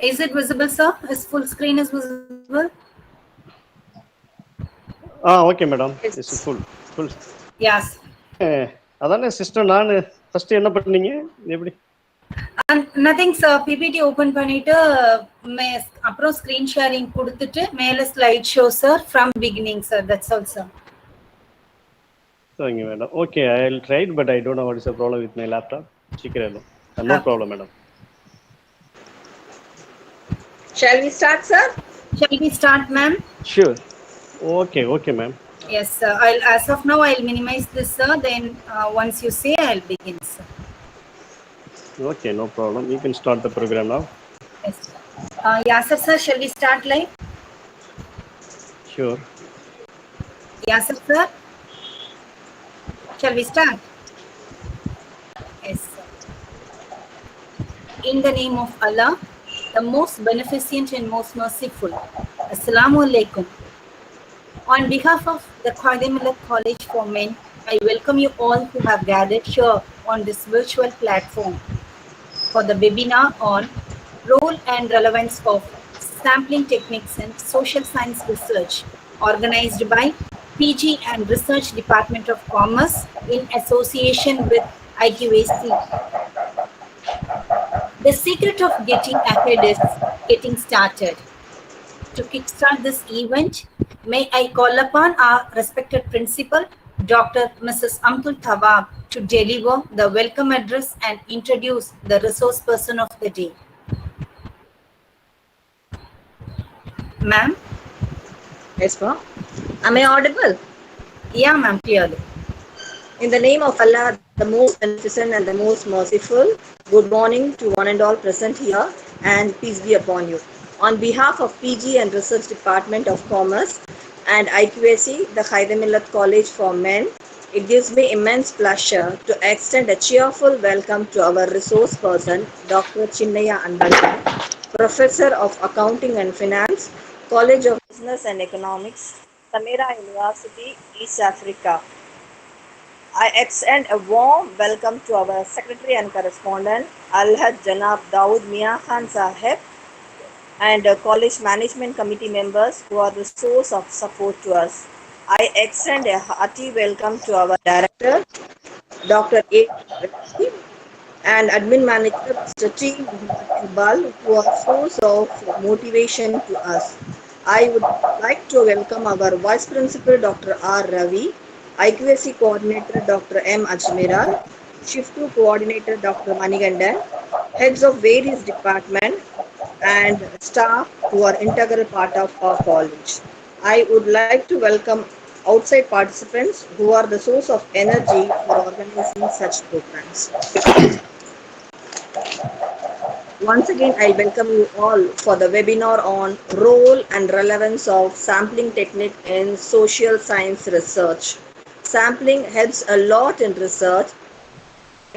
Is it visible, sir? Is full screen is visible? Okay madam. It's Yes. Full. Yes. அதானே sister, நான் first என்ன பண்ணீங்க எப்படி? And nothing, sir. PPT open பண்ணிட்டு அப்புறம் screen sharing கொடுத்துட்டு மேல slide show, sir, from beginning, sir. That's all, sir. சரிங்க madam. Okay, I will try, but I don't know what is the problem with my laptop. சீக்கிரம் no problem madam. Shall we start, sir? Shall we start, ma'am? Sure. Okay ma'am. Yes, sir. As of now, I'll minimize this, sir. Then once you say, I'll begin, sir. Okay, no problem. You can start the program now. Yes. Yasir, sir, shall we start live? Sure. Yasir, sir, shall we start? Yes, sir. In the name of Allah, the most beneficent and most merciful. Assalamu alaikum. On behalf of the Qualitative College for Men, I welcome you all who have gathered here on this virtual platform for the webinar on role and relevance of sampling techniques in social science research, organized by PG and Research Department of Commerce in association with IQAC. The secret of getting ahead is getting started. To kickstart this event, may I call upon our respected principal, Dr. Mrs. Amtul Thawab, to deliver the welcome address and introduce the resource person of the day. Ma'am? Yes, ma'am. Am I audible? Yeah, ma'am, clearly. In the name of Allah, the most beneficent and the most merciful, good morning to one and all present here, and peace be upon you. On behalf of PG and Research Department of Commerce and IQAC, the Milleth College for Men, it gives me immense pleasure to extend a cheerful welcome to our resource person, Dr. Chennai, Professor of Accounting and Finance, College of Business and Economics, Samira University, East Africa. I extend a warm welcome to our Secretary and Correspondent, Alhaj Janab Daud Mia Khan Saheb, and College Management Committee members who are the source of support to us. I extend a hearty welcome to our Director, Dr. A. and Admin Manager, Mr. T. Iqbal, who are source of motivation to us. I would like to welcome our Vice Principal, Dr. R. Ravi, IQAC Coordinator, Dr. M. Ajmera, Shift 2 Coordinator, Dr. Manigandan, heads of various departments, and staff who are integral part of our college. I would like to welcome outside participants who are the source of energy for organizing such programs. Once again, I welcome you all for the webinar on role and relevance of sampling technique in social science research. Sampling helps a lot in research.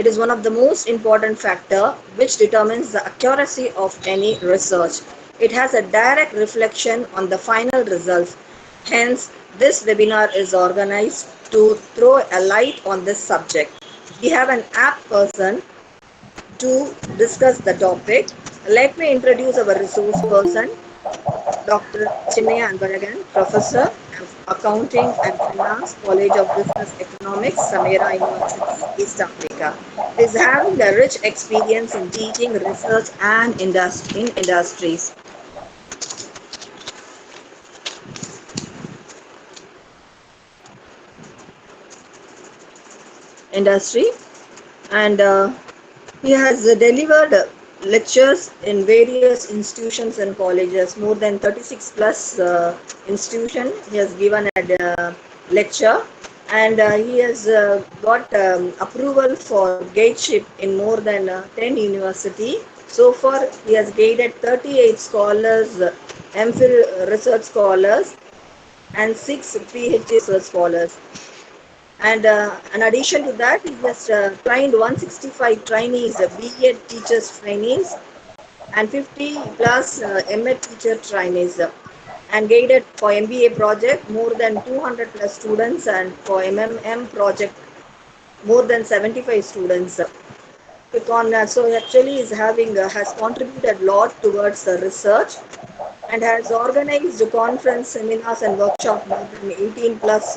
It is one of the most important factors which determines the accuracy of any research. It has a direct reflection on the final results. Hence, this webinar is organized to throw a light on this subject. We have an apt person to discuss the topic. Let me introduce our resource person, Dr. Chennai Anbaragan, Professor of Accounting and Finance, College of Business Economics, Samira University, East Africa. He is having a rich experience in teaching, research, and industries. And he has delivered lectures in various institutions and colleges, more than 36 plus institutions. He has given a lecture, and he has got approval for guideship in more than 10 universities. So far, he has guided 38 scholars, MPhil research scholars, and 6 PhD research scholars. And in addition to that, he has trained 165 trainees, B.Ed teachers trainees, and 50 plus M.Ed teacher trainees, and guided for MBA project more than 200 plus students, and for MMM project more than 75 students. So actually is having has contributed a lot towards the research and has organized conference seminars and workshops more than 18 plus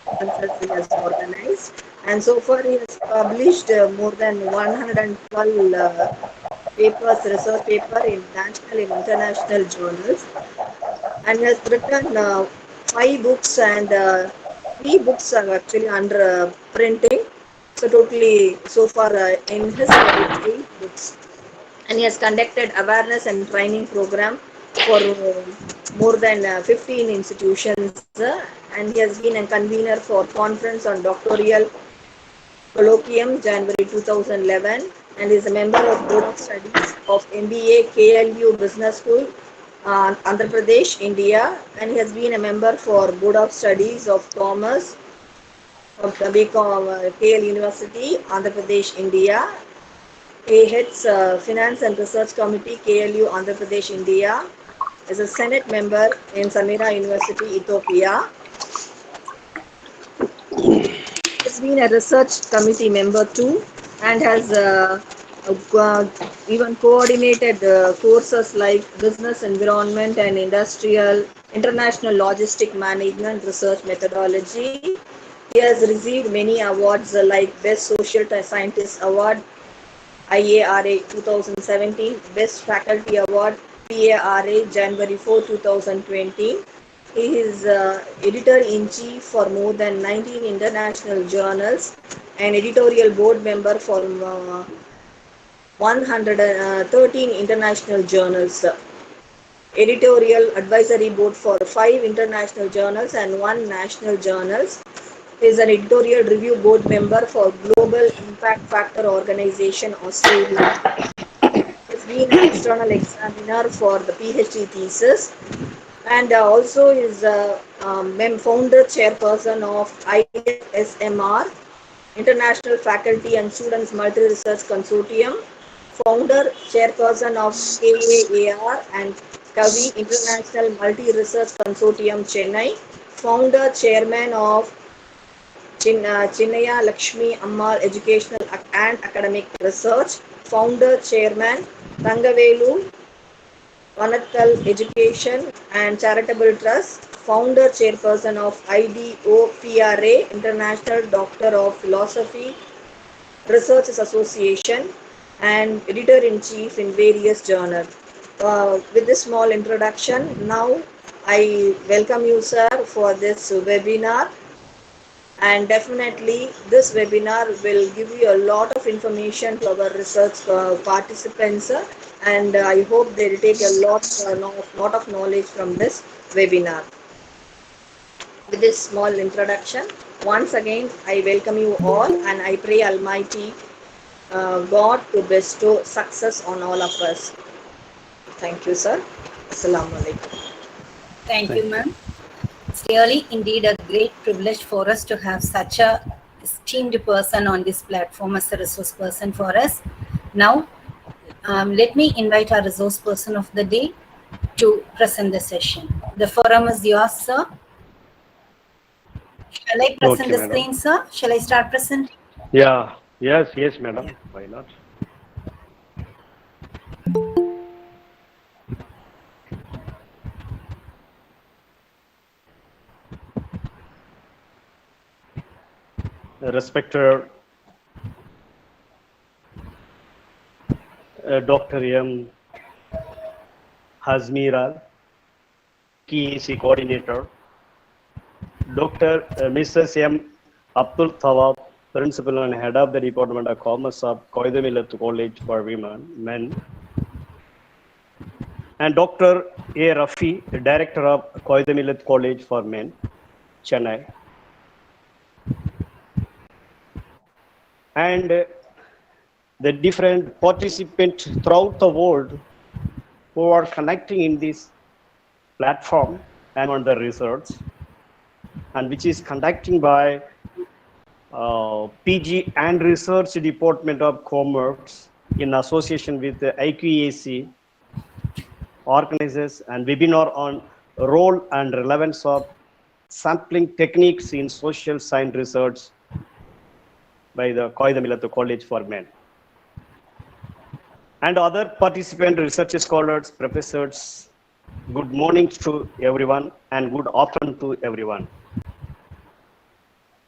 conferences he has organized, and so far he has published more than 112 papers, research paper in national and international journals, and has written 5 books and 3 books are actually under printing. So totally, so far in his it's 8 books, and he has conducted awareness and training program for more than 15 institutions, and he has been a convener for conference on doctoral colloquium January 2011, and is a member of Board of Studies of MBA KLU Business School, Andhra Pradesh, India, and he has been a member for Board of Studies of Commerce of the BCom KL University, Andhra Pradesh, India. He heads Finance and Research Committee, KLU, Andhra Pradesh, India. Is a Senate member in Samira University, Ethiopia. Has been a research committee member too, and has even coordinated courses like business environment and industrial international logistic management research methodology. He has received many awards like Best Social Scientist Award IARA 2017, Best Faculty Award PARA January 4, 2020. He is editor-in-chief for more than 19 international journals and editorial board member for 113 international journals. Editorial advisory board for 5 international journals and 1 national journals. He is an editorial review board member for Global Impact Factor Organization Australia. He has been an external examiner for the PhD thesis, and also is founder chairperson of IFSMR, International Faculty and Students Multi Research Consortium, founder chairperson of KAAR and Kavi International Multi Research Consortium, Chennai, founder chairman of Chennai Lakshmi Ammal Educational and Academic Research, founder chairman Rangavelu Vanattal Education and Charitable Trust, founder chairperson of IDOPRA, International Doctor of Philosophy Research Association, and editor-in-chief in various journals. With this small introduction, now I welcome you, sir, for this webinar. And definitely this webinar will give you a lot of information to our research participants, and I hope they will take a lot of knowledge from this webinar. With this small introduction, once again I welcome you all, and I pray Almighty God to bestow success on all of us. Thank you, sir. Assalamu alaikum. Thank you, ma'am. It's really indeed a great privilege for us to have such a esteemed person on this platform as a resource person for us. Now, let me invite our resource person of the day to present the session. The forum is yours, sir. Shall I present the screen, sir? Shall I start presenting? Yeah. Yes, madam. Yeah. Why not? Respected Dr. M. Hazmira, KEC coordinator, Dr. Mrs. M. Abdul Thawab, principal and head of the Department of Commerce of Quaide Milleth College for Women, Men, and Dr. A. Rafi, director of Quaide Milleth College for Men, Chennai, and the different participants throughout the world who are connecting in this platform and on the research, and which is conducting by PG and Research Department of Commerce in association with the IQAC, organizes and webinar on role and relevance of sampling techniques in social science research by the Quaide Milleth College for Men. And other participant research scholars, professors, good morning to everyone and good afternoon to everyone.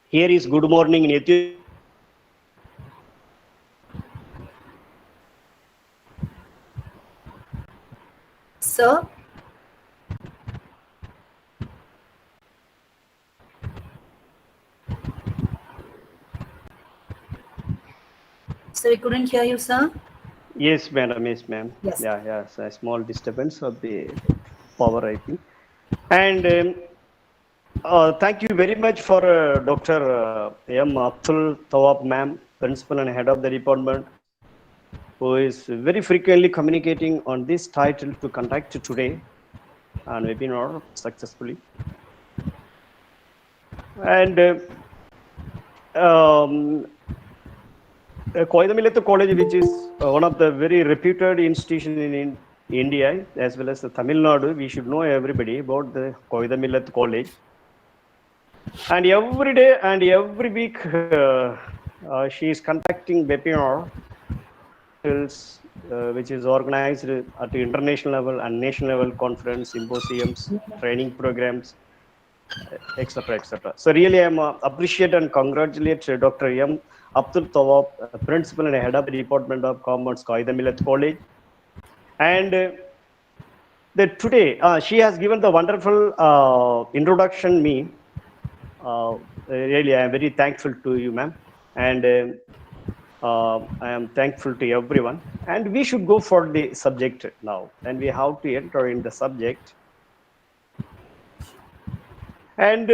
Here is good morning in Ethiopia. Sir? So we couldn't hear you, sir. Yes, madam. Yes, ma'am. Yes. Yeah. So a small disturbance of the power, I think. And thank you very much for Dr. M. Abdul Tawab, ma'am, principal and head of the department, who is very frequently communicating on this title to conduct today and webinar successfully. And Quaide Milleth College, which is one of the very reputed institutions in India, as well as the Tamil Nadu, we should know everybody about the Quaide Milleth College. And every day and every week, she is conducting webinar, which is organized at the international level and national level conference, symposiums, training programs, etc., etc. So really, I'm appreciate and congratulate Dr. M. Abdul Tawab, principal and head of the Department of Commerce, Quaide Milleth College. And today, she has given the wonderful introduction me. Really, I am very thankful to you, ma'am. And I am thankful to everyone. And we should go for the subject now. And we have to enter in the subject. And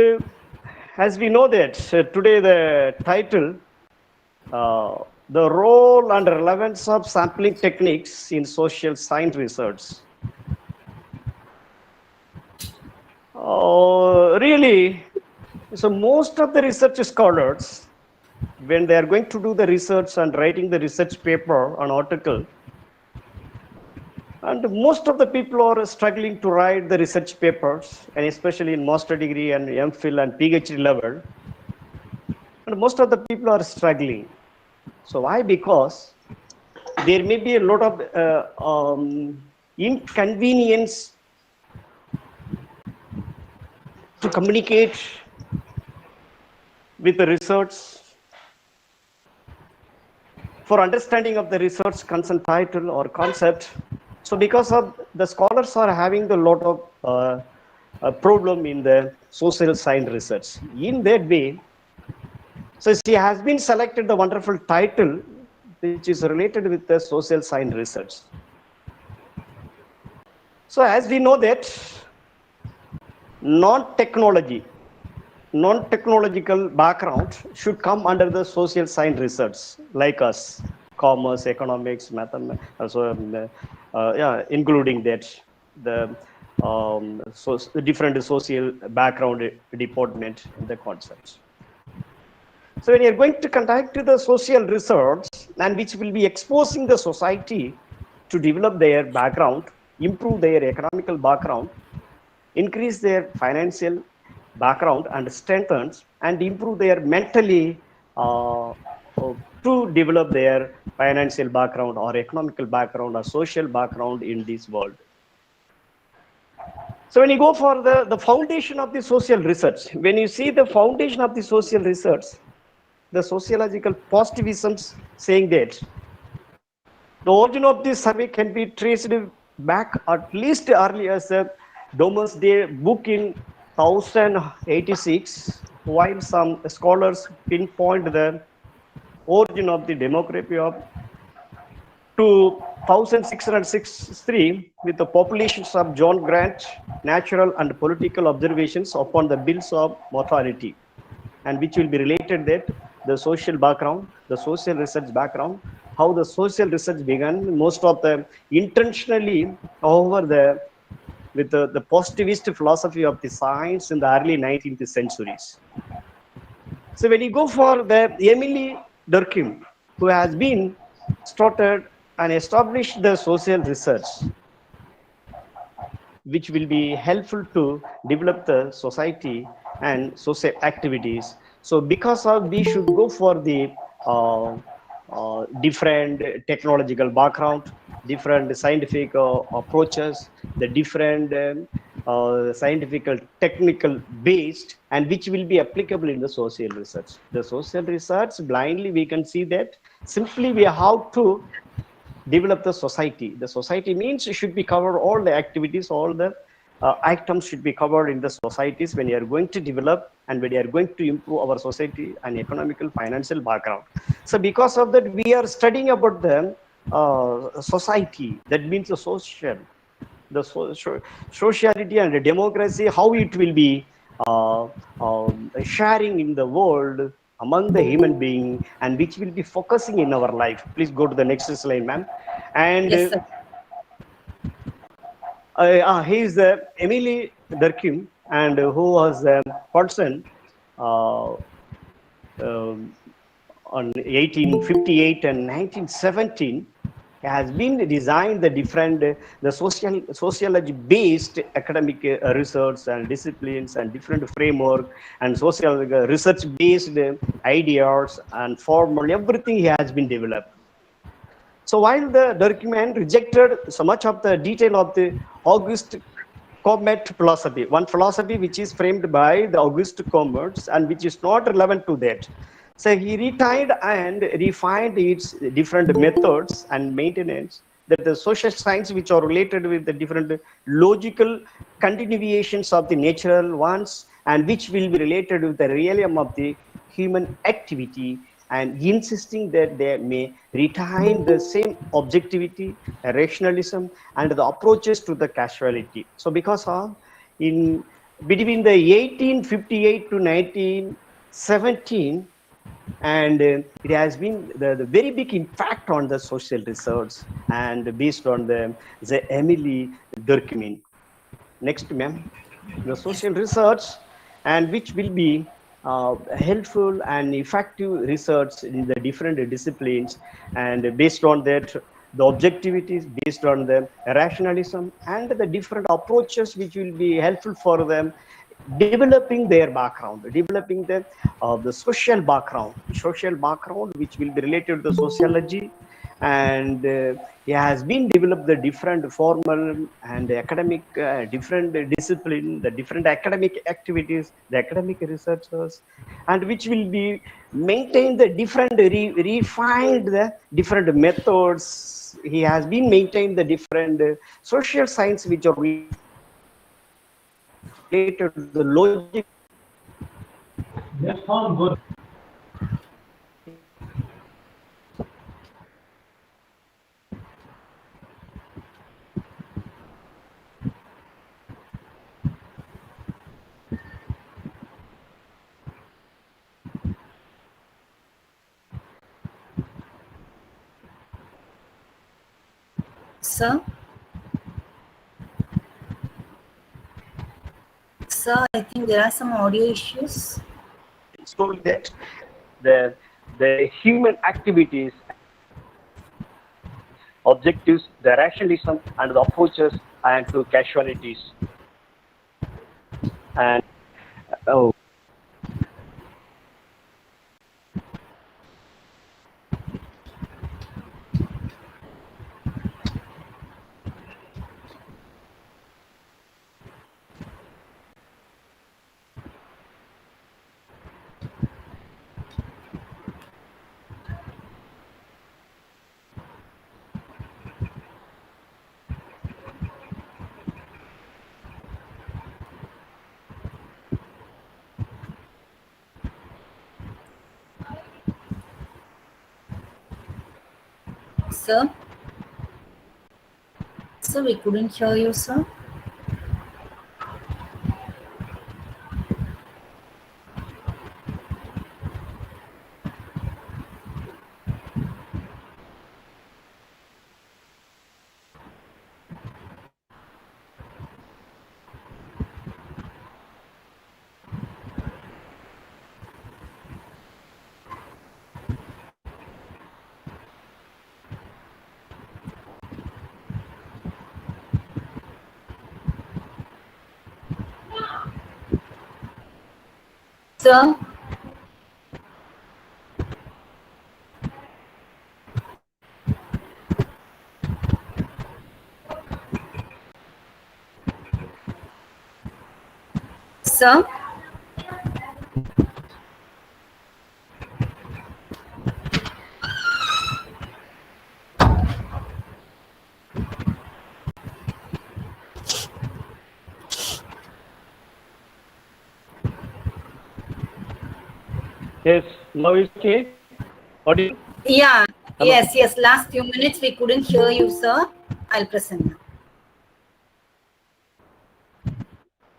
as we know that today the title, the role and relevance of sampling techniques in social science research. Really, so most of the research scholars, when they are going to do the research and writing the research paper or article, and most of the people are struggling to write the research papers, and especially in master degree and MPhil and PhD level, and most of the people are struggling. So why? Because there may be a lot of inconvenience to communicate with the research, for understanding of the research concern title or concept. So because of the scholars are having a lot of problem in the social science research. In that way, so she has been selected the wonderful title which is related with the social science research. So as we know that non-technological background should come under the social science research, like us, commerce, economics, mathematics, also including that the different social background department in the concepts. So when you're going to conduct the social research and which will be exposing the society to develop their background, improve their economical background, increase their financial background and strengthens and improve their mentally to develop their financial background or economical background or social background in this world. So when you go for the foundation of the social research, when you see the foundation of the social research, the sociological positivisms saying that the origin of this survey can be traced back at least early as a Domesday book in 1086, while some scholars pinpoint the origin of the demography of to 1663 with the populations of John Grant, natural and political observations upon the bills of mortality, and which will be related that the social background, the social research background, how the social research began, most of them intentionally over with the positivist philosophy of the science in the early 19th centuries. So when you go for the Emily Durkheim, who has been started and established the social research, which will be helpful to develop the society and social activities. So because of we should go for the different technological background, different scientific approaches, the different scientific technical based, and which will be applicable in the social research. The social research blindly we can see that simply we have to develop the society. The society means it should be cover all the activities, all the items should be covered in the societies when you are going to develop and when you are going to improve our society and economical financial background. So because of that we are studying about the society, that means the social, the sociality and the democracy, how it will be sharing in the world among the human being, and which will be focusing in our life. Please go to the next slide, ma'am. And Yes, sir. he is Emily Durkheim, and who was a person uh, um, on 1858 and 1917 has been designed the different the sociology based academic research and disciplines and different framework and social research based ideas and formal everything has been developed. So while the Durkheim rejected so much of the detail of the Auguste Comte philosophy, one philosophy which is framed by the Auguste Comte and which is not relevant to that. So he retired and refined its different methods and maintenance, that the social science which are related with the different logical continuations of the natural ones and which will be related with the realm of the human activity, and insisting that they may retain the same objectivity, rationalism, and the approaches to the casuality. So because of in between the 1858 to 1917, and it has been the very big impact on the social research and based on the Emily Durkheim. Next, ma'am. The Yes. social research, and which will be helpful and effective research in the different disciplines, and based on that the objectivities, based on the rationalism and the different approaches which will be helpful for them developing their background, developing the social background which will be related to the sociology, and it has been developed the different formal and academic different discipline, the different academic activities, the academic researchers, and which will be maintain the different refined the different methods. He has been maintained the different social science which are related to the logical approaches Sir, sir, I think there are some audio issues. so that the human activities and objectives, the rationalism and the approaches and to casualties. And oh, Sir, sir, we couldn't hear you, sir. Sir, sir. Yes, now it's okay. Audible? Yeah, Hello. yes. Last few minutes we couldn't hear you, sir. I'll present now.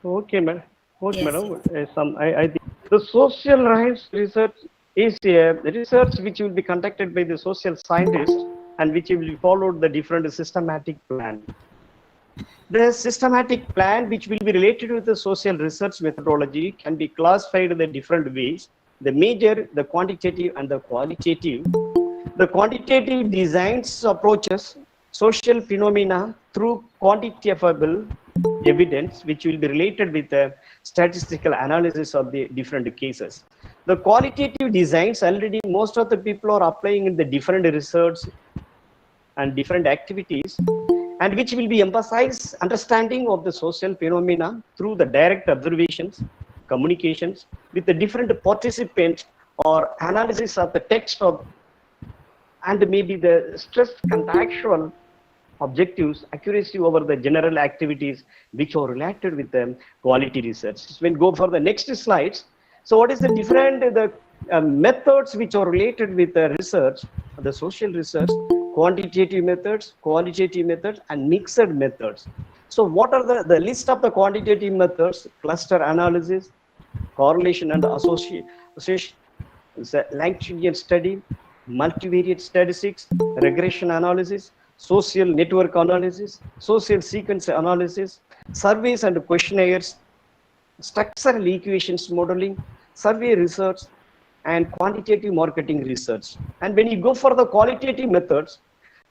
Okay, madam. Okay, Yes. madam. I think the social rights research is a research which will be conducted by the social scientists and which will follow the different systematic plan. The systematic plan which will be related with the social research methodology can be classified in the different ways. The major, the quantitative and the qualitative. The quantitative designs approaches social phenomena through quantifiable evidence, which will be related with the statistical analysis of the different cases. The qualitative designs already most of the people are applying in the different research and different activities, and which will be emphasize understanding of the social phenomena through the direct observations, communications with the different participants or analysis of the text of and maybe the stress contextual objectives, accuracy over the general activities which are related with the quality research. So when we go for the next slides, so what is the different the methods which are related with the research, the social research, quantitative methods, qualitative methods, and mixed methods. So what are the list of the quantitative methods? Cluster analysis, correlation and association, Langevin study, multivariate statistics, regression analysis, social network analysis, social sequence analysis, surveys and questionnaires, structural equations modeling, survey research, and quantitative marketing research. And when you go for the qualitative methods,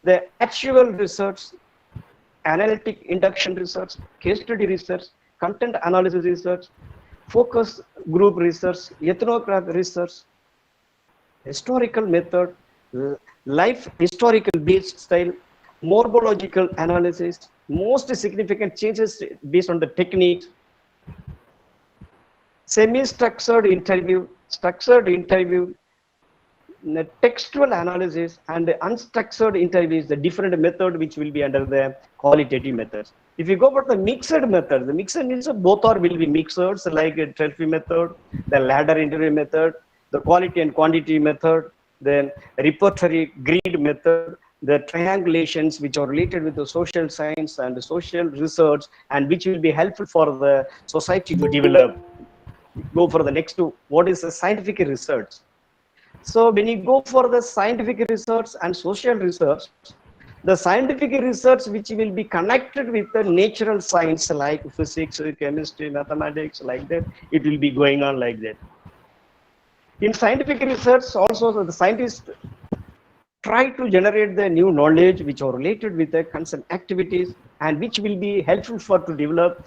the actual research, analytic induction research, case study research, content analysis research, focus group research, ethnograph research, historical method, life historical based style, morphological analysis, most significant changes based on the techniques, semi-structured interview, structured interview, the textual analysis, and the unstructured interviews, the different method which will be under the qualitative methods. If you go for the mixed method, the mixed means both are will be mixers like a Trelfy method, the ladder interview method, the quality and quantity method, then repertory grid method, the triangulations which are related with the social science and the social research and which will be helpful for the society to develop. Go for the next two. What is the scientific research? So when you go for the scientific research and social research, the scientific research which will be connected with the natural science like physics, chemistry, mathematics, like that, it will be going on like that. In scientific research, also the scientists try to generate the new knowledge which are related with the concerned activities and which will be helpful for to develop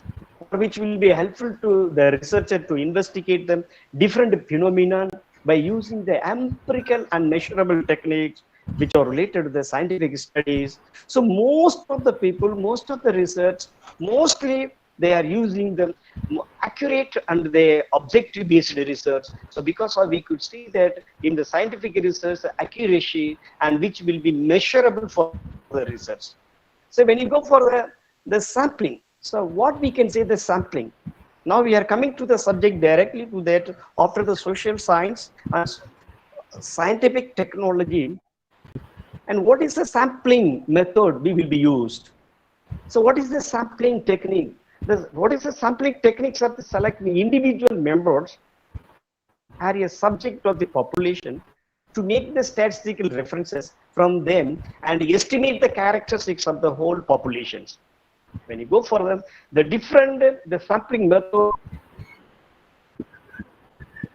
or which will be helpful to the researcher to investigate them different phenomena by using the empirical and measurable techniques which are related to the scientific studies. So most of the people, most of the research, mostly they are using the accurate and the objective based research. So because of we could see that in the scientific research accuracy and which will be measurable for the research. So when you go for the sampling, so what we can say the sampling. Now we are coming to the subject directly to that after the social science and scientific technology. And what is the sampling method we will be used? So what is the sampling technique? What is the sampling techniques of the select the individual members are a subject of the population to make the statistical references from them and estimate the characteristics of the whole populations. When you go for them, the sampling method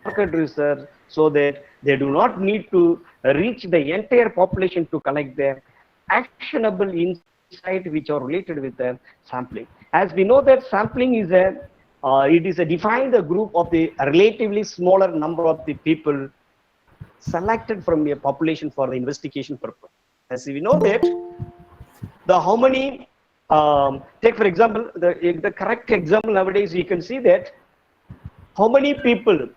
market research so that they do not need to reach the entire population to collect the actionable insight which are related with the sampling. As we know that sampling is it is a defined group of the relatively smaller number of the people selected from a population for the investigation purpose. As we know that the how many take for example the correct example nowadays you can see that how many people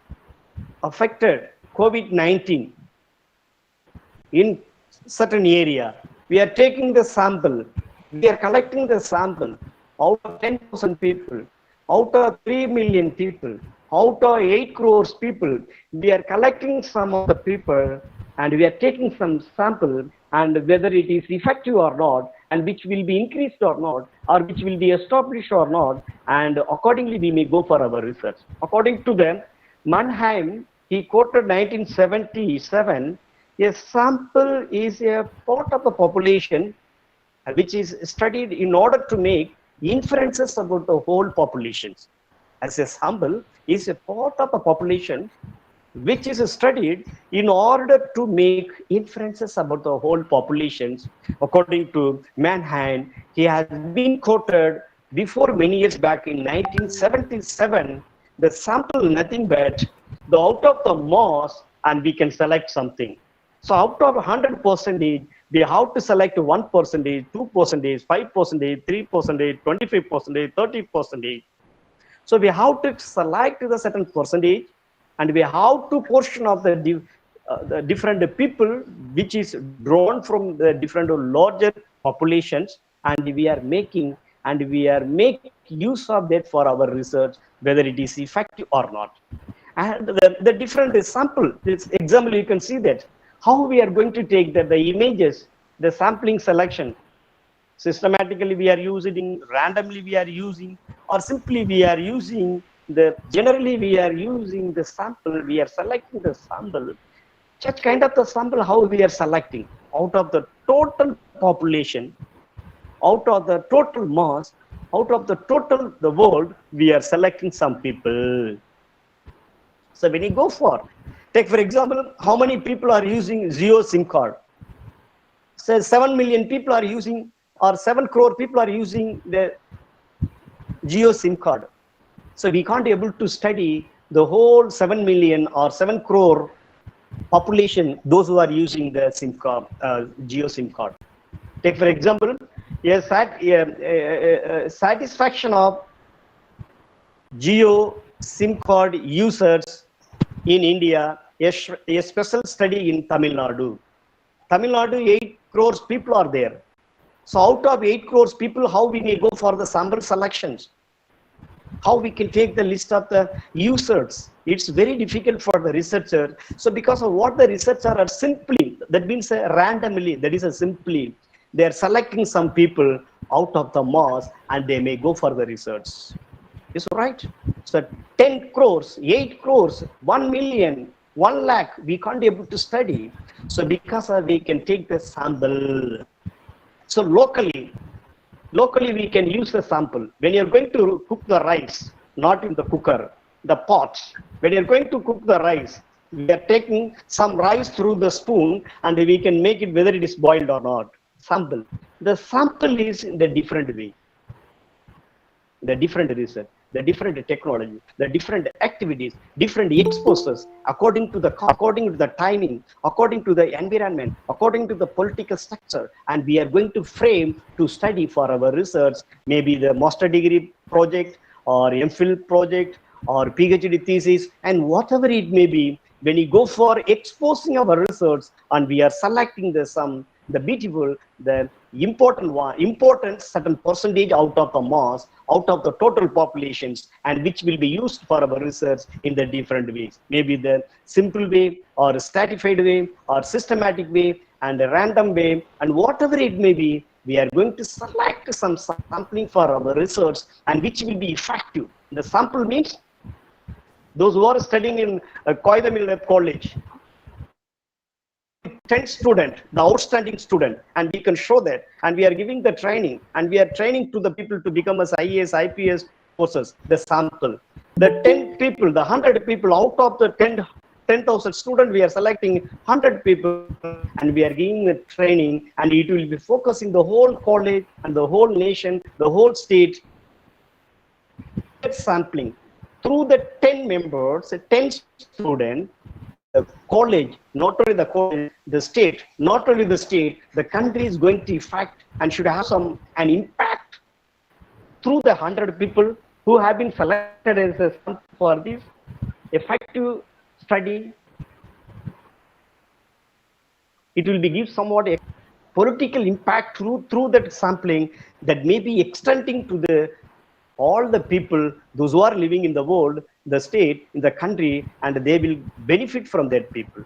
affected COVID-19 in certain area. We are taking the sample, we are collecting the sample out of 10,000 people, out of 3 million people, out of 8 crores people. We are collecting some of the people and we are taking some sample, and whether it is effective or not, and which will be increased or not, or which will be established or not, and accordingly we may go for our research. According to them, Mannheim, he quoted 1977, a sample is a part of the population which is studied in order to make inferences about the whole populations. As a sample is a part of a population which is studied in order to make inferences about the whole populations. According to Mannheim, he has been quoted before many years back in 1977, the sample nothing but the out of the mass, and we can select something. So out of 100%, we have to select 1%, 2%, 5%, 3%, 25%, 30%. So we have to select the certain percentage, and we have to portion of the different people which is drawn from the different larger populations, and we are making use of that for our research, whether it is effective or not. And the different sample, this example, you can see that how we are going to take the images, the sampling selection. Systematically we are using, randomly we are using, or simply we are using generally we are using the sample, we are selecting the sample. Such kind of the sample, how we are selecting out of the total population, out of the total mass, out of the total the world, we are selecting some people. So when you go for, take for example, how many people are using Jio SIM card? So 7 million people are using, or 7 crore people are using the Jio SIM card. So we can't able to study the whole 7 million or 7 crore population, those who are using the SIM card, Jio SIM card. Take for example, satisfaction of Jio SIM card users in India, a special study in Tamil Nadu. Tamil Nadu, 8 crores people are there. So out of 8 crores people, how we may go for the sample selections? How we can take the list of the users? It's very difficult for the researcher. So because of what the researchers are simply, that means randomly, that is simply, they are selecting some people out of the mass and they may go for the research. Is right? So 10 crores, 8 crores, 1 million, 1 lakh, we can't be able to study. So because we can take the sample. So locally we can use the sample. When you're going to cook the rice, not in the cooker, the pots, when you're going to cook the rice, we are taking some rice through the spoon and we can make it whether it is boiled or not. Sample. The sample is in the different way. The different research, the different technology, the different activities, different exposures, according to the timing, according to the environment, according to the political structure, and we are going to frame to study for our research, maybe the master degree project or MPhil project or PhD thesis, and whatever it may be. When you go for exposing our research and we are selecting the beautiful, the important certain percentage out of the mass, out of the total populations, and which will be used for our research in the different ways. Maybe the simple way, or a stratified way, or systematic way, and a random way, and whatever it may be, we are going to select some sampling for our research, and which will be effective. The sample means those who are studying in Quaide Milleth College, 10 student, the outstanding student, and we can show that, and we are giving the training, and we are training to the people to become as IAS, IPS courses, the sample. The 10 people, the 100 people out of the 10,000 students, we are selecting 100 people, and we are giving the training, and it will be focusing the whole college and the whole nation, the whole state, sampling. Through the 10 members, 10 students, the college, not only the college, the state, not only the state, the country is going to affect and should have an impact through the 100 people who have been selected as a sample for this. effective study, it will be give somewhat a political impact through that sampling that may be extending to the all the people, those who are living in the world, the state, in the country, and they will benefit from that people.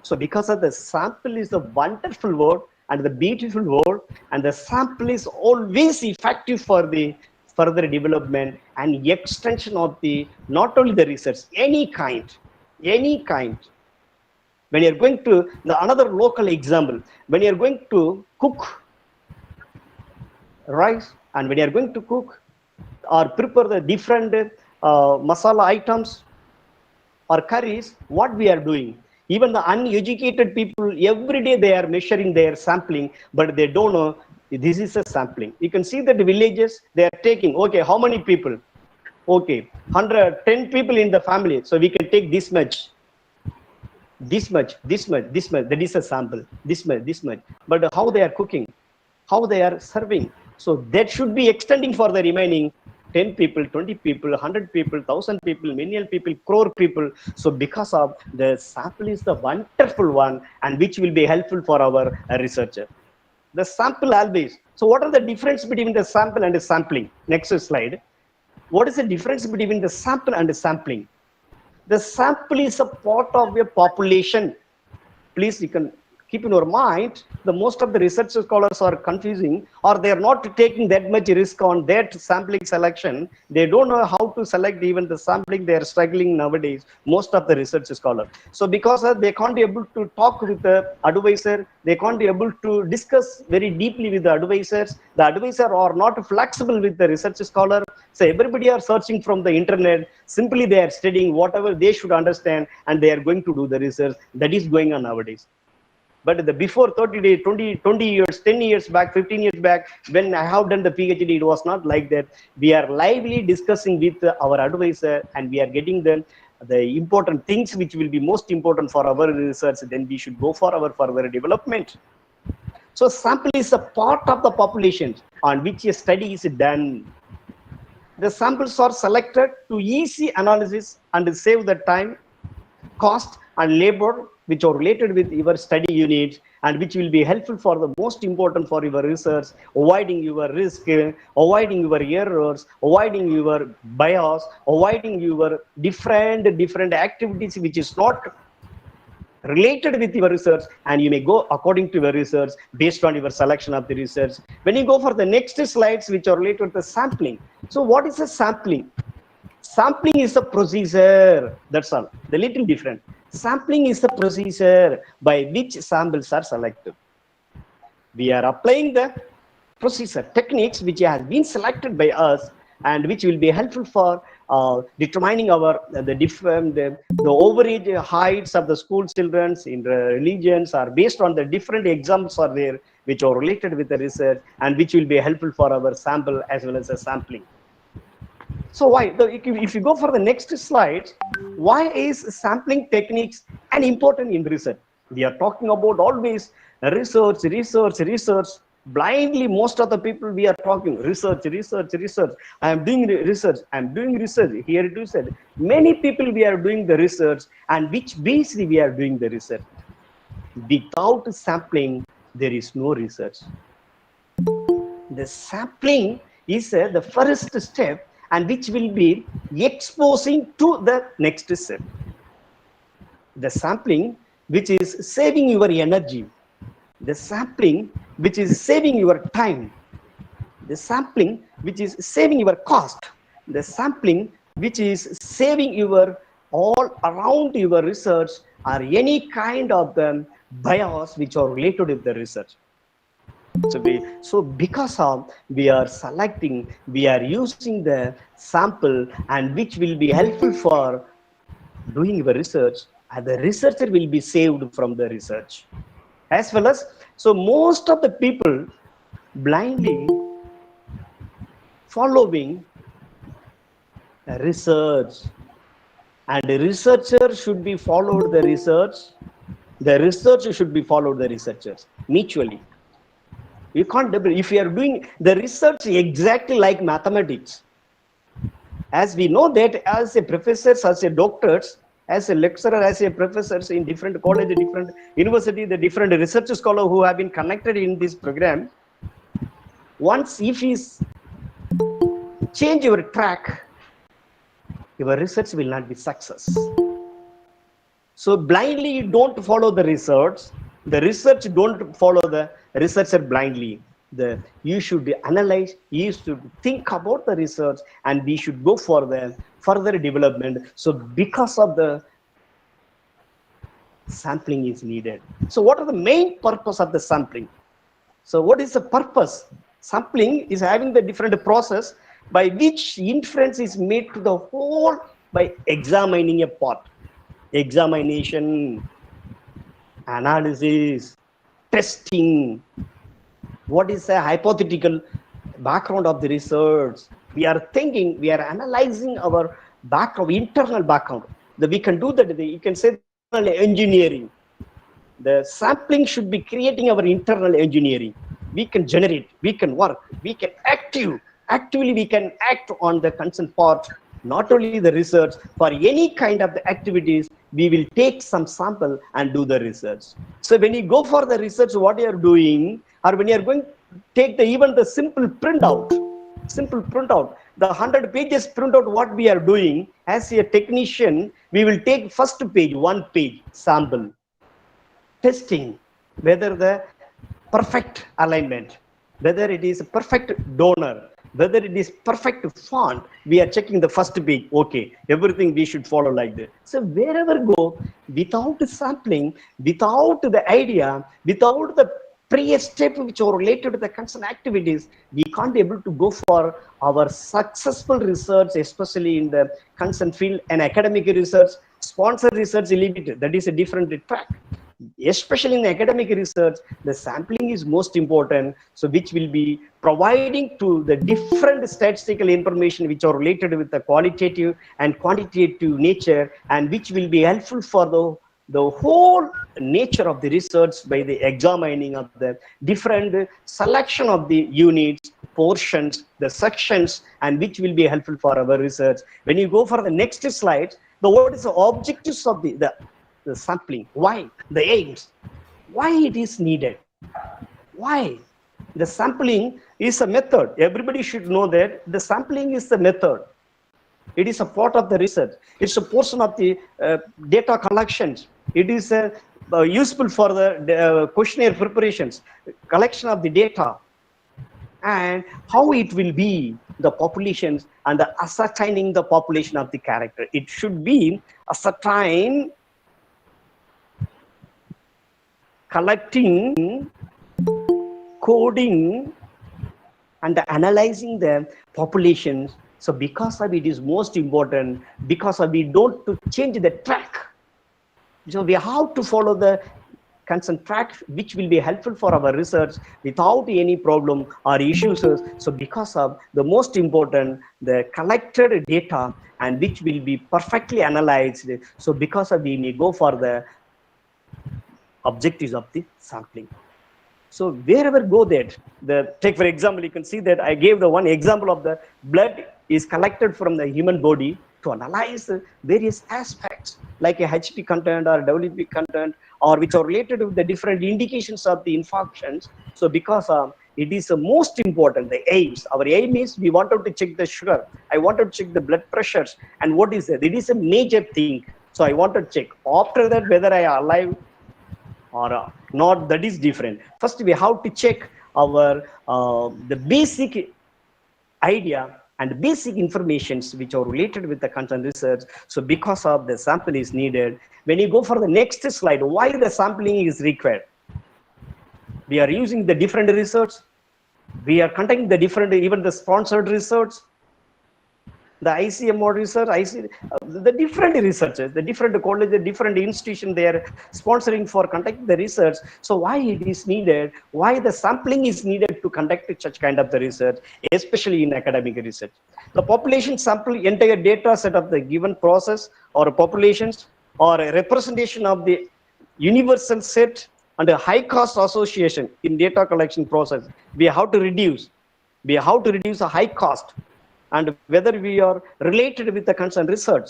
So because of the sample is a wonderful word and the beautiful word, and the sample is always effective for the further development and extension of the not only the research, any kind, any kind. When you're going to another local example, when you're going to cook rice and when you're going to cook or prepare the different masala items or curries, what we are doing. Even the uneducated people, every day they are measuring their sampling, but they don't know this is a sampling. You can see that the villages, they are taking, okay, how many people? Okay, 110 people in the family, so we can take this much, this much, this much, this much, that is a sample, this much, this much. But how they are cooking, how they are serving, so that should be extending for the remaining 10 people, 20 people, 100 people, 1,000 people, million people, crore people. So because of the sample is the wonderful one and which will be helpful for our researcher. The sample always. So what are the difference between the sample and the sampling? Next slide. What is the difference between the sample and the sampling? The sample is a part of a population. Please, you can keep in your mind, the most of the research scholars are confusing, or they are not taking that much risk on that sampling selection. They don't know how to select even the sampling. They are struggling nowadays, most of the research scholars. So because they can't be able to talk with the advisor, they can't be able to discuss very deeply with the advisors. The advisor are not flexible with the research scholar. So everybody are searching from the internet. Simply they are studying whatever they should understand and they are going to do the research. That is going on nowadays. But the before 30 days, 20 years, 10 years back, 15 years back, when I have done the PhD, it was not like that. We are lively discussing with our advisor and we are getting the important things which will be most important for our research. Then we should go for our further development. So sample is a part of the population on which a study is done. The samples are selected to easy analysis and save the time, cost and labor which are related with your study unit and which will be helpful for the most important for your research, avoiding your risk, avoiding your errors, avoiding your bias, avoiding your different activities which is not related with your research, and you may go according to your research based on your selection of the research. When you go for the next slides which are related to sampling. So what is a sampling? Sampling is a procedure, that's all, the little different. Sampling is the procedure by which samples are selected. We are applying the procedure techniques which have been selected by us and which will be helpful for determining our the average heights of the school children in the religions are based on the different exams are there which are related with the research and which will be helpful for our sample as well as the sampling. So why, if you go for the next slide, why is sampling techniques an important in research? We are talking about always research, research, research. Blindly, most of the people we are talking research, research, research. I am doing research. I am doing research. Here it is said. Many people we are doing the research, and which basically we are doing the research. Without sampling, there is no research. The sampling is the first step and which will be exposing to the next step. The sampling which is saving your energy, the sampling which is saving your time, the sampling which is saving your cost, the sampling which is saving your all around your research or any kind of the bias which are related with the research. So because of we are selecting, we are using the sample and which will be helpful for doing your research, and the researcher will be saved from the research. As well as, so most of the people blindly following research, and the researcher should be followed the research, the researcher should be followed the researchers mutually. You can't, if you are doing the research exactly like mathematics, As we know that as a professors, as a doctors, as a lecturer, as a professors in different college, different university, the different research scholar who have been connected in this program, once if is change your track, your research will not be success. So blindly you don't follow the research. The research don't follow the researcher blindly. You should analyze, you should think about the research, and we should go for the further development. So because of the sampling is needed. So what are the main purpose of the sampling? So what is the purpose? Sampling is having the different process by which inference is made to the whole by examining a part. Examination, analysis, testing. What is the hypothetical background of the research? We are thinking, we are analyzing our background, internal background. We can do that. You can say engineering. The sampling should be creating our internal engineering. We can generate, we can work, we can actively we can act on the concerned part. Not only the research, for any kind of the activities, we will take some sample and do the research. So when you go for the research, what you are doing, or when you are going to take even the simple printout, the 100 pages printout, what we are doing as a technician, we will take first page, 1 page sample, testing whether the perfect alignment, whether it is a perfect donor, whether it is perfect font, we are checking the first page. Okay, everything we should follow like that. So wherever go, without sampling, without the idea, without the pre-step which are related to the concerned activities, we can't be able to go for our successful research, especially in the concerned field. And academic research, sponsored research, limited. That is a different track. Especially in academic research, the sampling is most important, so which will be providing to the different statistical information which are related with the qualitative and quantitative nature, and which will be helpful for the whole nature of the research by the examining of the different selection of the units, portions, the sections, and which will be helpful for our research. When you go for the next slide, what is the objectives of the sampling? Why? The aims. Why it is needed? Why? The sampling is a method. Everybody should know that the sampling is the method. It is a part of the research. It's a portion of the data collections. It is useful for the questionnaire preparations, collection of the data, and how it will be the populations and the ascertaining the population of the character. It should be ascertain, collecting, coding, and analyzing the populations. So because of it is most important, because of we don't to change the track. So we have to follow the concerned track which will be helpful for our research without any problem or issues. So because of the most important, the collected data and which will be perfectly analyzed. So because of we may go for the objectives of the sampling. So wherever go that, take for example, you can see that I gave the one example of the blood is collected from the human body to analyze various aspects like a HP content or WP content, or which are related to the different indications of the infections. So because it is the most important, the aims. Our aim is we wanted to check the sugar. I wanted to check the blood pressures. And what is that? It is a major thing. So I want to check. After that, whether I am alive or not, that is different. First, we have to check our the basic idea and basic informations which are related with the content research. So because of the sample is needed. When you go for the next slide, why the sampling is required? We are using the different research. We are conducting the different, even the sponsored research, the ICMO research, the different researchers, the different colleges, the different institutions, they are sponsoring for conducting the research. So why it is needed? Why the sampling is needed to conduct such kind of the research, especially in academic research? The population sample, entire data set of the given process or populations, or a representation of the universal set and a high cost association in data collection process. We have to reduce a high cost and whether we are related with the concerned research.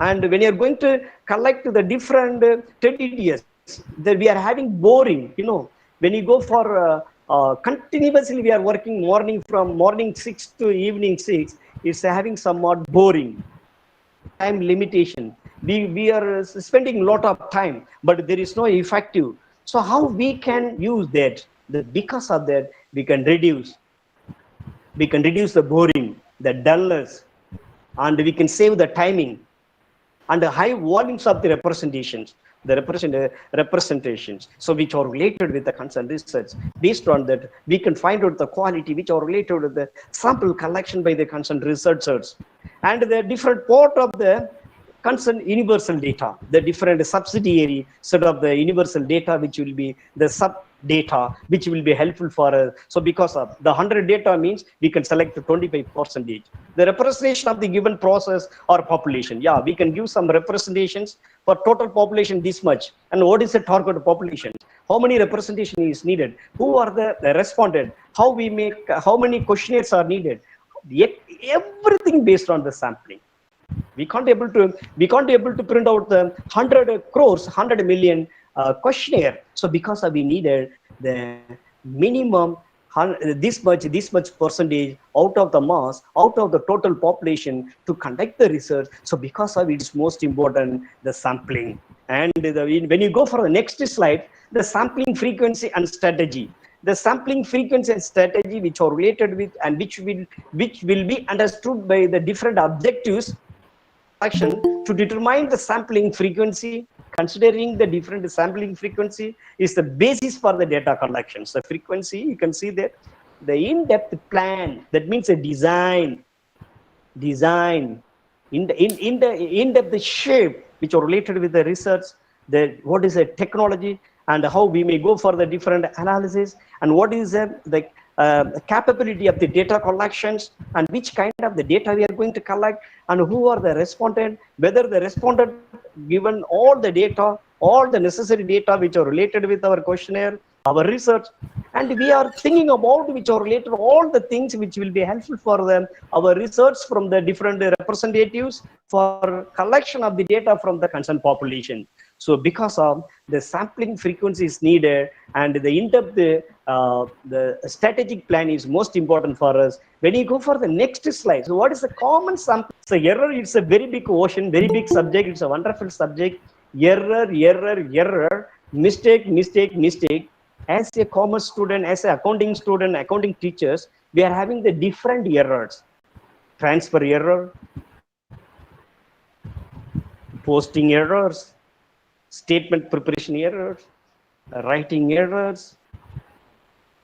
And when you're going to collect the different tedious, that we are having boring, when you go for continuously we are working morning from morning 6 to evening 6, it's having somewhat boring. Time limitation, we are spending a lot of time, but there is no effective. So how we can use that, because of that we can reduce the boring, the dullness, and we can save the timing and the high volumes of the representations, so which are related with the concerned research. Based on that, we can find out the quality which are related with the sample collection by the concerned researchers, and the different part of the concerned universal data, the different subsidiary set of the universal data, which will be the sub data, which will be helpful for us. So because of the 100 data means we can select 25%, the representation of the given process or population. Yeah, we can give some representations for total population this much, and what is the target population, how many representation is needed, who are the respondent, how we make, how many questionnaires are needed, everything based on the sampling. We can't able to print out the 100 crores, 100 million questionnaire. So because of we needed the minimum this much percentage out of the mass, out of the total population to conduct the research. So because of it is most important the sampling. And when you go for the next slide, the sampling frequency and strategy. The sampling frequency and strategy which are related with, and which will be understood by the different objectives action to determine the sampling frequency. Considering the different sampling frequency is the basis for the data collections. The frequency, you can see that the in-depth plan, that means a design in the in-depth shape which are related with the research, the what is a technology, and how we may go for the different analysis, and what is the capability of the data collections, and which kind of the data we are going to collect, and who are the respondent, whether the respondent given all the data, all the necessary data which are related with our questionnaire, our research, and we are thinking about which are related all the things which will be helpful for them, our research from the different representatives for collection of the data from the concerned population. So because of the sampling frequency is needed, and the in-depth the strategic plan is most important for us. When you go for the next slide, so what is the common sample? So error, it's a very big ocean, very big subject, it's a wonderful subject. Error, mistake. As a commerce student, as an accounting student, accounting teachers, we are having the different errors: transfer error, posting errors, statement preparation errors, writing errors,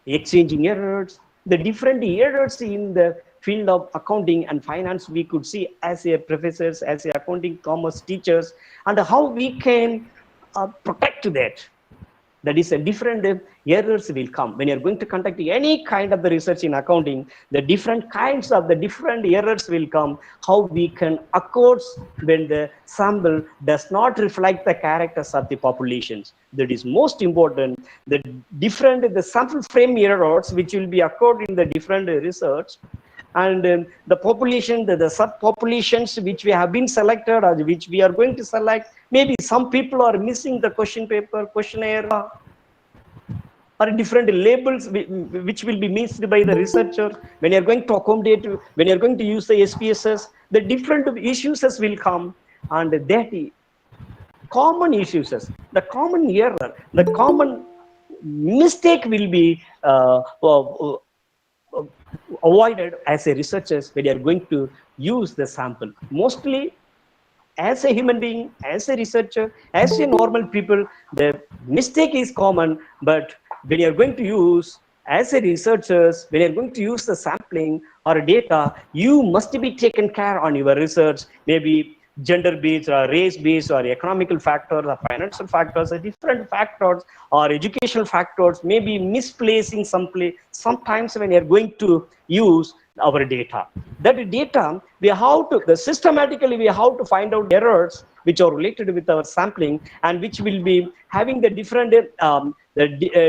exchanging errors, the different errors in the field of accounting and finance we could see as a professors, as a accounting commerce teachers, and how we can protect that. That is a different errors will come when you're going to conduct any kind of the research in accounting. The different kinds of the different errors will come, how we can accord when the sample does not reflect the characters of the populations. That is most important. The sample frame errors which will be occurred in the different research, and the population, the subpopulations which we have been selected or which we are going to select. Maybe some people are missing the question paper, questionnaire, or different labels which will be missed by the researcher. When you're going to accommodate, when you're going to use the SPSS, the different issues will come, and that common issues, the common error, the common mistake will be avoided as a researchers when you are going to use the sample. Mostly as a human being, as a researcher, as a normal people, the mistake is common. But when you're going to use, as a researchers, when you're going to use the sampling or data, you must be taken care on your research, maybe gender-based or race-based or economical factors or financial factors or different factors or educational factors, maybe misplacing sometimes when you're going to use our data. That data, we have to, systematically we have to find out errors which are related with our sampling, and which will be having the different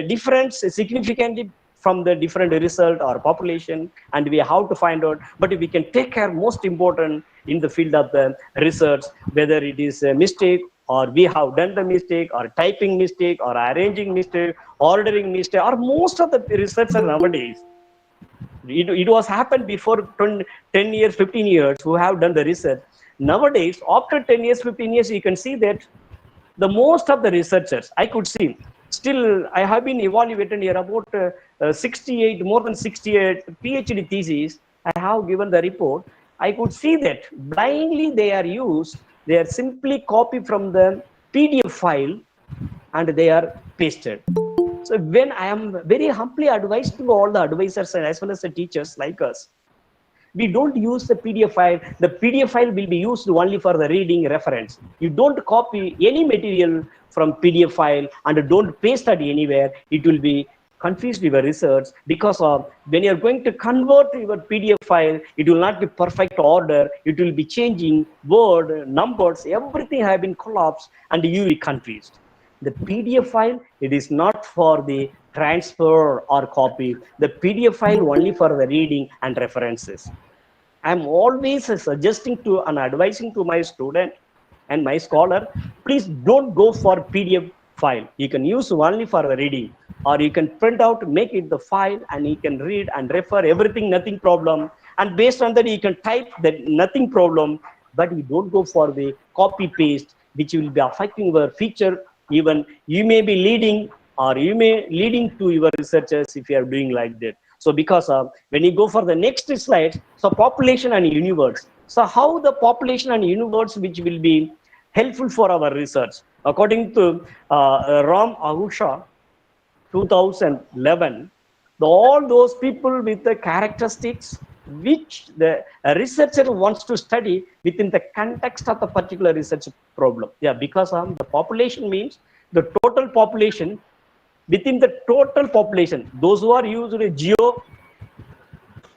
difference significantly from the different result or population, and we have to find out. But we can take care most important in the field of the research, whether it is a mistake or we have done the mistake or typing mistake or arranging mistake, ordering mistake, or most of the researchers nowadays. It was happened before 10 years, 15 years who have done the research. Nowadays, after 10 years, 15 years, you can see that the most of the researchers I could see, still I have been evaluated here about 68, more than 68 PhD theses. I have given the report. I could see that blindly they are simply copy from the PDF file and they are pasted. So when I am very humbly advised to all the advisors and as well as the teachers like us, we don't use the PDF file. The PDF file will be used only for the reading reference. You don't copy any material from PDF file and don't paste it anywhere. It will be confused your research, because of when you're going to convert your PDF file, it will not be perfect order. It will be changing word, numbers, everything have been collapsed and you will be confused. The PDF file, it is not for the transfer or copy. The PDF file only for the reading and references. I'm always suggesting to and advising to my student and my scholar, please don't go for PDF file. You can use only for the reading, or you can print out, make it the file, and you can read and refer everything, nothing problem. And based on that, you can type that, nothing problem. But you don't go for the copy paste, which will be affecting your future. Even you may be leading, or you may leading to your researchers if you are doing like that. So because of, when you go for the next slide, so population and universe. So how the population and universe which will be helpful for our research. According to Ram Ahusha, 2011, all those people with the characteristics which the researcher wants to study within the context of the particular research problem. Yeah, because the population means the total population. Within the total population, those who are using Geo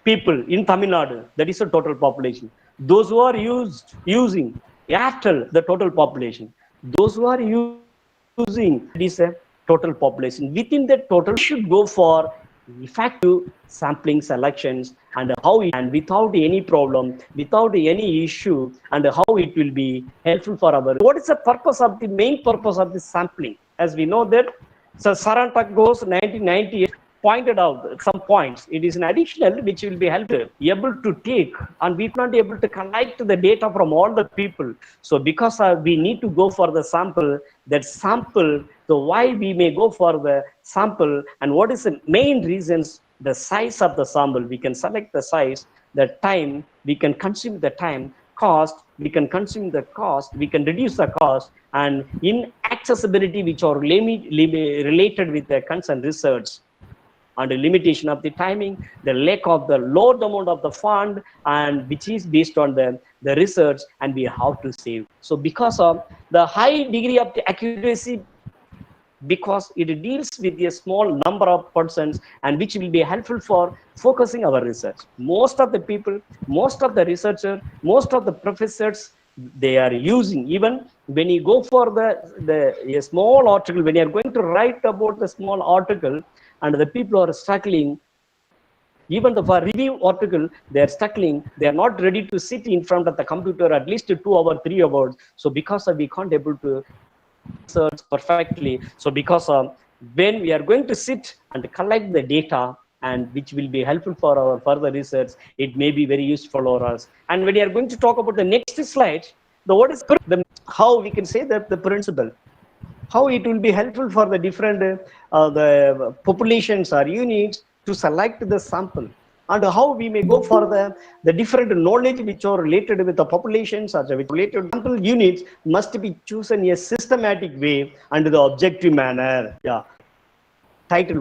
people in Tamil Nadu, that is the total population. Those who are using Airtel, the total population. Those who are using, that is a total population. Within the total, should go for effective sampling selections and how it, and without any problem, without any issue, and how it will be helpful for our. What is the purpose of the main purpose of the sampling? As we know that, so Sarantak goes 1998 pointed out some points. It is an additional which will be helpful, able to take, and we not able to collect the data from all the people. So because we need to go for the sample, that sample, so why we may go for the sample, and what is the main reasons, the size of the sample, we can select the size, the time, we can consume the time, cost, we can consume the cost, we can reduce the cost, and inaccessibility which are related with the concerned research, and the limitation of the timing, the lack of the low amount of the fund, and which is based on the research, and we have to save. So because of the high degree of the accuracy, because it deals with a small number of persons, and which will be helpful for focusing our research. Most of the people, most of the researchers, most of the professors, they are using, even when you go for a small article, when you are going to write about the small article, and the people are struggling, even the for review article, they are struggling, they are not ready to sit in front of the computer at least 2 hours, 3 hours. So because we can't able to research perfectly. So because when we are going to sit and collect the data, and which will be helpful for our further research, it may be very useful for us. And when we are going to talk about the next slide, what is how we can say that the principle, how it will be helpful for the different the populations or units to select the sample, and how we may go for the different knowledge which are related with the populations or which related sample units must be chosen in a systematic way and the objective manner. Yeah, title